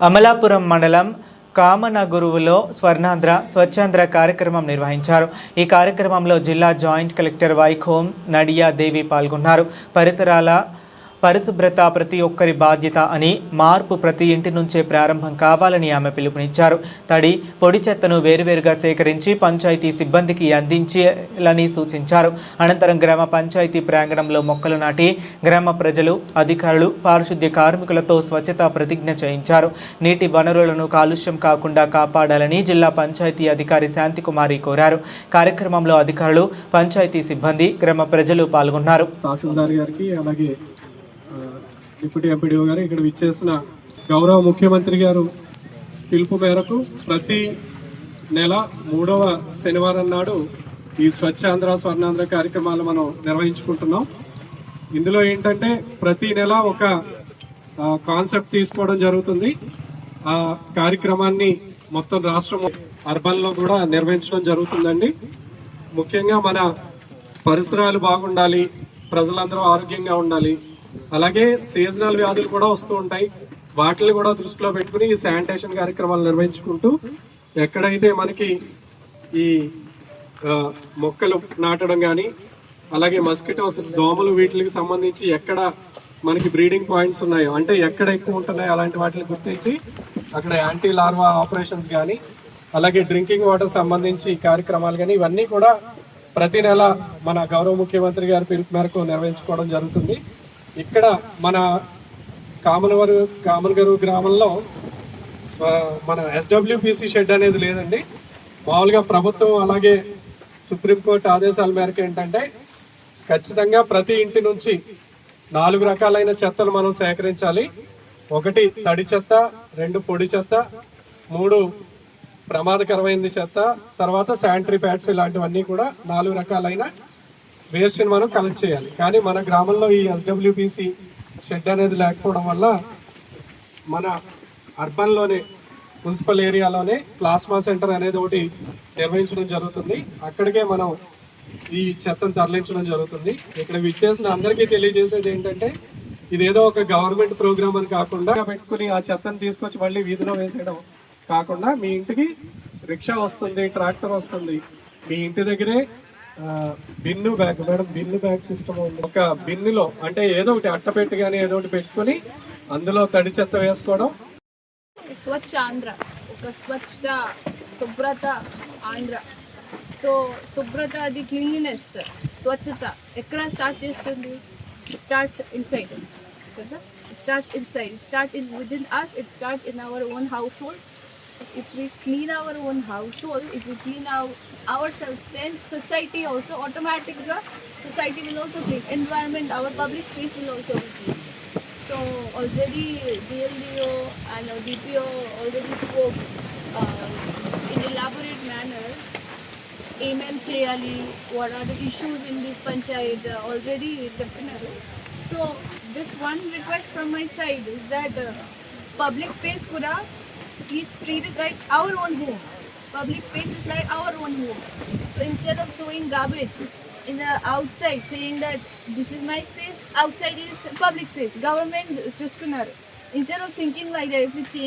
అమలాపురం మండలం కామనగురువులో స్వర్ణాంధ్ర స్వచ్ఛాంధ్ర కార్యక్రమం నిర్వహించారు. ఈ కార్యక్రమంలో జిల్లా జాయింట్ కలెక్టర్ వైఖోం నడియా దేవి పాల్గొన్నారు. పరిశుభ్రత ప్రతి ఒక్కరి బాధ్యత అని, మార్పు ప్రతి ఇంటి నుంచే ప్రారంభం కావాలని ఆమె పిలుపునిచ్చారు. తడి, పొడి చెత్తను వేరువేరుగా సేకరించి పంచాయతీ సిబ్బందికి అందించాలని సూచించారు. అనంతరం గ్రామ పంచాయతీ ప్రాంగణంలో మొక్కలు నాటి గ్రామ ప్రజలు, అధికారులు, పారిశుద్ధ్య కార్మికులతో స్వచ్ఛతా ప్రతిజ్ఞ చేయించారు. నీటి వనరులను కాలుష్యం కాకుండా కాపాడాలని జిల్లా పంచాయతీ అధికారి శాంతికుమారి కోరారు. కార్యక్రమంలో అధికారులు, పంచాయతీ సిబ్బంది, గ్రామ ప్రజలు పాల్గొన్నారు. తహసీల్దార్ గారికి అలాగే డిప్యూటీ ఎంపీడీఓ గారు ఇక్కడ విచ్చేసిన గౌరవ ముఖ్యమంత్రి గారు పిలుపు మేరకు ప్రతి నెల 3వ శనివారం నాడు ఈ స్వచ్ఛాంధ్ర స్వర్ణాంధ్ర కార్యక్రమాలు మనం నిర్వహించుకుంటున్నాం. ఇందులో ఏంటంటే ప్రతి నెల ఒక కాన్సెప్ట్ తీసుకోవడం జరుగుతుంది. ఆ కార్యక్రమాన్ని మొత్తం రాష్ట్రం అర్బన్లో కూడా నిర్వహించడం జరుగుతుందండి. ముఖ్యంగా మన పరిసరాలు బాగుండాలి, ప్రజలందరూ ఆరోగ్యంగా ఉండాలి, అలాగే సీజనల్ వ్యాధులు కూడా వస్తూ ఉంటాయి. వాటిని కూడా దృష్టిలో పెట్టుకుని ఈ శానిటేషన్ కార్యక్రమాలు నిర్వహించుకుంటూ ఎక్కడైతే మనకి ఈ మొక్కలు నాటడం కానీ, అలాగే మస్కిటోస్, దోమలు, వీటికి సంబంధించి ఎక్కడ మనకి బ్రీడింగ్ పాయింట్స్ ఉన్నాయో, అంటే ఎక్కడ ఎక్కువ ఉంటున్నాయో అలాంటి వాటిని గుర్తించి అక్కడ యాంటీ లార్వా ఆపరేషన్స్ కానీ, అలాగే డ్రింకింగ్ వాటర్ సంబంధించి కార్యక్రమాలు కానీ, ఇవన్నీ కూడా ప్రతి నెల మన గౌరవ ముఖ్యమంత్రి గారి పిలుపు మేరకు నిర్వహించుకోవడం జరుగుతుంది. ఇక్కడ మన కామనగరు గ్రామంలో మన SWPC షెడ్ అనేది లేదండి. మామూలుగా ప్రభుత్వం అలాగే సుప్రీంకోర్టు ఆదేశాల మేరకు ఏంటంటే ఖచ్చితంగా ప్రతి ఇంటి నుంచి 4 రకాలైన చెత్తలు మనం సేకరించాలి. 1 తడి చెత్త, 2 పొడి చెత్త, 3 ప్రమాదకరమైనది చెత్త, తర్వాత శానిటరీ ప్యాడ్స్, ఇలాంటివన్నీ కూడా 4 రకాలైన వేస్ట్ని మనం కలెక్ట్ చేయాలి. కానీ మన గ్రామంలో ఈ SWPC షెడ్ అనేది లేకపోవడం వల్ల మన అర్బన్లోనే, మున్సిపల్ ఏరియాలోనే ప్లాస్మా సెంటర్ అనేది ఒకటి నిర్వహించడం జరుగుతుంది. అక్కడికే మనం ఈ చెత్తను తరలించడం జరుగుతుంది. ఇక్కడ విచ్చేసిన అందరికీ తెలియజేసేది ఏంటంటే ఇదేదో ఒక గవర్నమెంట్ ప్రోగ్రామ్ అని కాకుండా పెట్టుకుని ఆ చెత్తను తీసుకొచ్చి మళ్ళీ వీధిలో వేసేయడం కాకుండా మీ ఇంటికి రిక్షా వస్తుంది, ట్రాక్టర్ వస్తుంది, మీ ఇంటి దగ్గరే Binnu bag, madam Binnu bag system ఉంది. ఒక బిన్నులో అంటే ఏదో ఒకటి అట్టపెట్టి కానీ ఏదో ఒకటి పెట్టుకుని అందులో తడి చెత్త వేసుకోవడం. స్వచ్ఛ ఆంధ్ర, ఒక స్వచ్ఛత, శుభ్రత ఆంధ్ర. సో శుభ్రత, అది క్లీన్లీనెస్, స్వచ్ఛత ఎక్కడ స్టార్ట్ చేస్తుంది? స్టార్ట్స్ ఇన్సైడ్ కదా. Starts inside, it starts in within us, it starts in our own household. If we clean our own household, if we clean ourselves, then society also automatically, society will also clean. Environment, our public space will also be clean. So already DLDO and DPO already spoke in elaborate manner. Aim cheyali, what are the issues in this panchayat already cheptunaru. So just one request from my side is that public space kuda is treated like our own home. Public space is like our own home. So instead of throwing garbage in the outside, saying that this is my space, outside is public space, government chuskunaru. Instead of thinking like that, if we change